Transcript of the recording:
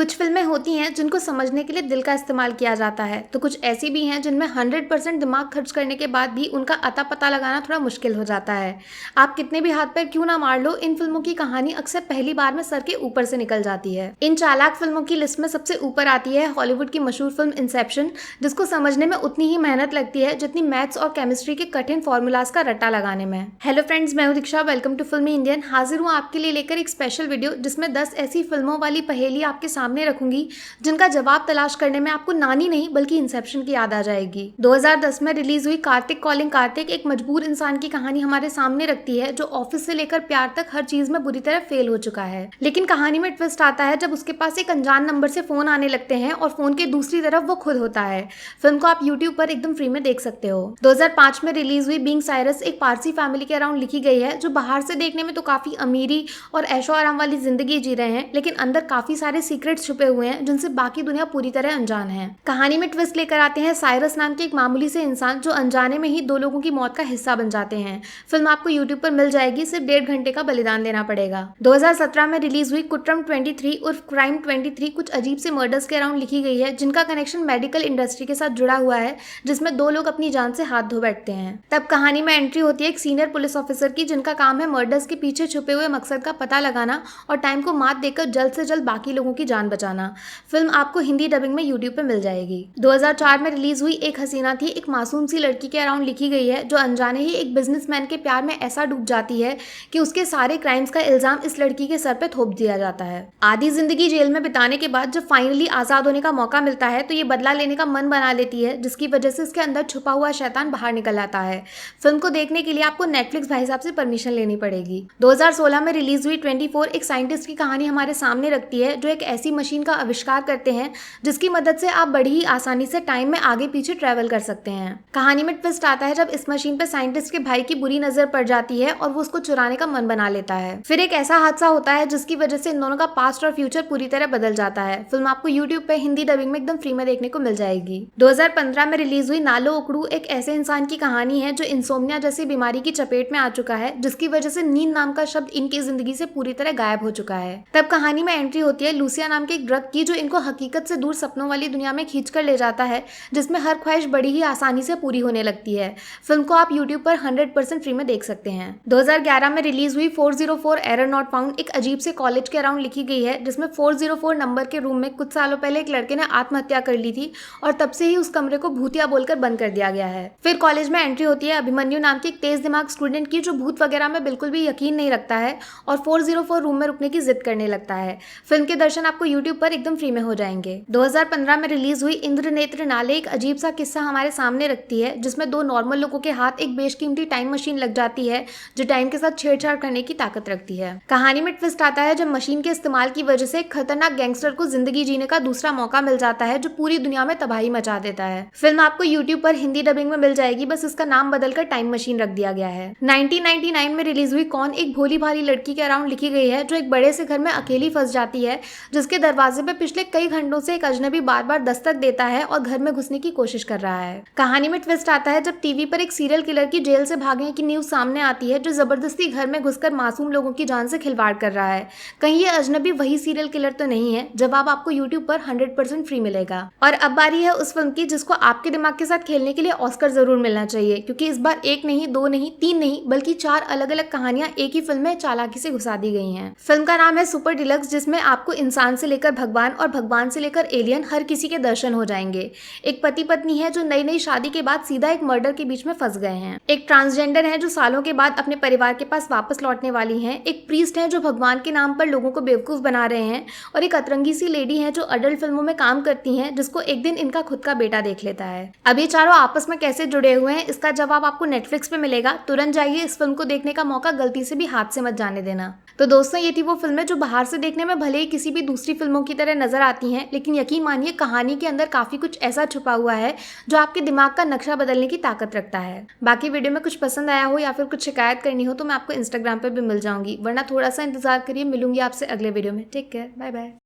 कुछ फिल्में होती हैं जिनको समझने के लिए दिल का इस्तेमाल किया जाता है, तो कुछ ऐसी भी हैं जिनमें 100% दिमाग खर्च करने के बाद भी उनका अता पता लगाना थोड़ा मुश्किल हो जाता है। आप कितने भी हाथ पैर क्यों ना मार लो, इन फिल्मों की कहानी अक्सर पहली बार में सर के ऊपर से निकल जाती है। इन चालाक फिल्मों की लिस्ट में सबसे ऊपर आती है हॉलीवुड की मशहूर फिल्म इंसेप्शन, जिसको समझने में उतनी ही मेहनत लगती है जितनी मैथ्स और केमिस्ट्री के कठिन फॉर्मूलाज का रट्टा लगाने में। हेलो फ्रेंड्स, मैं हूं दीक्षा। वेलकम टू फिल्मी इंडियन। हाजिर हूं आपके लिए लेकर एक स्पेशल वीडियो जिसमें 10 ऐसी फिल्मों वाली पहेली आपके सामने रखूंगी जिनका जवाब तलाश करने में आपको नानी नहीं बल्कि इंसेप्शन की याद आ जाएगी। 2010 में रिलीज हुई कार्तिक कॉलिंग कार्तिक एक मजबूर इंसान की कहानी हमारे सामने रखती है जो ऑफिस से लेकर प्यार तक हर चीज में बुरी तरह फेल हो चुका है। लेकिन कहानी में ट्विस्ट आता है जब उसके पास एक अनजान नंबर से फोन आने लगते हैं और फोन के दूसरी तरफ वो खुद होता है। फिल्म को आप यूट्यूब पर एकदम फ्री में देख सकते हो। 2005 में रिलीज हुई बीइंग साइरस एक पारसी फैमिली के अराउंड लिखी गई है जो बाहर से देखने में तो काफी अमीरी और ऐशो आराम वाली जिंदगी जी रहे हैं, लेकिन अंदर काफी सारे सीक्रेट्स छुपे हुए हैं जिनसे बाकी दुनिया पूरी तरह अनजान है। कहानी में ट्विस्ट लेकर आते हैं साइरस नाम के एक मामूली से इंसान जो अनजाने में ही 2 लोगों की मौत का हिस्सा बन जाते हैं। फिल्म आपको यूट्यूब पर मिल जाएगी, सिर्फ 1.5 घंटे का बलिदान देना पड़ेगा। 2017 में रिलीज हुई कुट्रम 23 उर्फ क्राइम 23 कुछ अजीब से मर्डर्स के अराउंड लिखी गई है जिनका कनेक्शन मेडिकल इंडस्ट्री के साथ जुड़ा हुआ है, जिसमें 2 लोग अपनी जान से हाथ धो बैठते हैं। तब कहानी में एंट्री होती है एक सीनियर पुलिस ऑफिसर की जिनका काम है मर्डर्स के पीछे छुपे हुए मकसद का पता लगाना और टाइम को मात देकर जल्द से जल्द बाकी लोगों की जान बचाना। फिल्म आपको हिंदी डबिंग में यूट्यूब पे मिल जाएगी। 2004 में रिलीज हुई एक हसीना थी एक मासूम सी लड़की के अराउंड लिखी गई है जो अनजाने ही एक बिजनेसमैन के प्यार में ऐसा डूब जाती है कि उसके सारे क्राइम्स का इल्जाम इस लड़की के सर पे थोप दिया जाता है। आधी जिंदगी जेल में बिताने के बाद जब फाइनली आजाद होने का मौका मिलता है तो ये बदला लेने का मन बना लेती है, जिसकी वजह से इसके अंदर छुपा हुआ शैतान बाहर निकल आता है। फिल्म को देखने के लिए आपको नेटफ्लिक्स भाई साहब से परमिशन लेनी पड़ेगी। 2016 में रिलीज हुई 24 एक साइंटिस्ट की कहानी हमारे सामने रखती है जो एक ऐसी मशीन का आविष्कार करते हैं जिसकी मदद से आप बड़ी ही आसानी से टाइम में आगे पीछे ट्रैवल कर सकते हैं। कहानी में ट्विस्ट आता है जब इस मशीन पे साइंटिस्ट के भाई की बुरी नजर पड़ जाती है और वो उसको चुराने का मन बना लेता है। फिर एक ऐसा हादसा होता है जिसकी वजह से इन दोनों का पास्ट और फ्यूचर पूरी तरह बदल जाता है। फिल्म आपको यूट्यूब पे हिंदी डबिंग में एकदम फ्री में देखने को मिल जाएगी। 2015 में रिलीज हुई नालो उकड़ू एक ऐसे इंसान की कहानी है जो इंसोम्निया जैसी बीमारी की चपेट में आ चुका है, जिसकी वजह से नींद नाम का शब्द इनकी जिंदगी से पूरी तरह गायब हो चुका है। तब कहानी में एंट्री होती है लूसिया नाम के एक ड्रग की जो इनको हकीकत से दूर सपनों वाली दुनिया में खींच कर ले जाता है, जिसमें हर ख्वाहिश बड़ी ही आसानी से पूरी होने लगती है। फिल्म को आप यूट्यूब पर 100% फ्री में देख सकते हैं। 2011 में रिलीज हुई 404 एरर नॉट फाउंड एक अजीब से कॉलेज के अराउंड लिखी गई है जिसमें 404 नंबर के रूम में कुछ सालों पहले एक लड़के ने आत्महत्या कर ली थी और तब से ही उस कमरे को भूतिया बोलकर बंद कर दिया गया है। फिर कॉलेज में एंट्री होती है अभिमन्यु नाम के एक तेज दिमाग स्टूडेंट की जो भूत वगैरह में बिल्कुल भी यकीन नहीं रखता है और 404 रूम में रुकने की जिद करने लगता है। फिल्म के दर्शन आपको यूट्यूब पर एकदम फ्री में हो जाएंगे। 2015 में रिलीज हुई इंद्रनेत्र नाले एक अजीब सा किस्सा हमारे सामने रखती है जिसमें 2 नॉर्मल लोगों के हाथ एक बेशकीमती टाइम मशीन लग जाती है जो टाइम के साथ छेड़छाड़ करने की ताकत रखती है। कहानी में ट्विस्ट आता है जब मशीन के इस्तेमाल की वजह से एक खतरनाक गैंगस्टर को जिंदगी जीने का दूसरा मौका मिल जाता है जो पूरी दुनिया में तबाही मचा देता है। फिल्म आपको यूट्यूब पर हिंदी डबिंग में मिल जाएगी, बस इसका नाम बदलकर टाइम मशीन रख दिया गया है। 1999 में रिलीज हुई कौन एक भोली भाली लड़की के अराउंड लिखी गई है जो एक बड़े से घर में अकेली फंस जाती है, जिसके दरवाजे पे पिछले कई घंटों से एक अजनबी बार बार दस्तक देता है और घर में घुसने की कोशिश कर रहा है। कहानी में ट्विस्ट आता है जब टीवी पर एक सीरियल किलर की जेल से भागने की न्यूज सामने आती है जो जबरदस्ती घर में घुसकर मासूम लोगों की जान से खिलवाड़ कर रहा है। कहीं ये अजनबी वही सीरियल किलर तो नहीं है? जवाब आपको यूट्यूब पर 100% फ्री मिलेगा। और अब बारी है उस फिल्म की जिसको आपके दिमाग के साथ खेलने के लिए ऑस्कर जरूर मिलना चाहिए, क्योंकि इस बार 1 नहीं 2 नहीं 3 नहीं बल्कि 4 अलग अलग कहानियां एक ही फिल्म में चालाकी से घुसा दी गई हैं। फिल्म का नाम है सुपर डिलक्स, जिसमें आपको इंसान से लेकर भगवान और भगवान से लेकर एलियन हर किसी के दर्शन हो जाएंगे। एक पति पत्नी है जो नई नई शादी के बाद सीधा एक मर्डर के बीच में फंस गए हैं। एक ट्रांसजेंडर है जो सालों के बाद अपने परिवार के पास वापस लौटने वाली हैं। एक प्रीस्ट है जो भगवान के नाम पर लोगों को बेवकूफ बना रहे हैं और एक अतरंगी सी लेडी है जो अडल्ट फिल्मों में काम करती हैं, जिसको एक दिन इनका खुद का बेटा देख लेता है। अब ये चारों आपस में कैसे जुड़े हुए हैं इसका जवाब आपको नेटफ्लिक्स पे मिलेगा। तुरंत जाइए, इस फिल्म को देखने का मौका गलती से भी हाथ से मत जाने देना। तो दोस्तों, ये थी वो फिल्में जो बाहर से देखने में भले ही किसी भी दूसरी फिल्मों की तरह नजर आती हैं, लेकिन यकीन मानिए कहानी के अंदर काफी कुछ ऐसा छुपा हुआ है जो आपके दिमाग का नक्शा बदलने की ताकत रखता है। बाकी वीडियो में कुछ पसंद आया हो या फिर कुछ शिकायत करनी हो तो मैं आपको इंस्टाग्राम पर भी मिल जाऊंगी, वरना थोड़ा सा इंतजार करिए। मिलूंगी आपसे अगले वीडियो में। Take care, bye bye.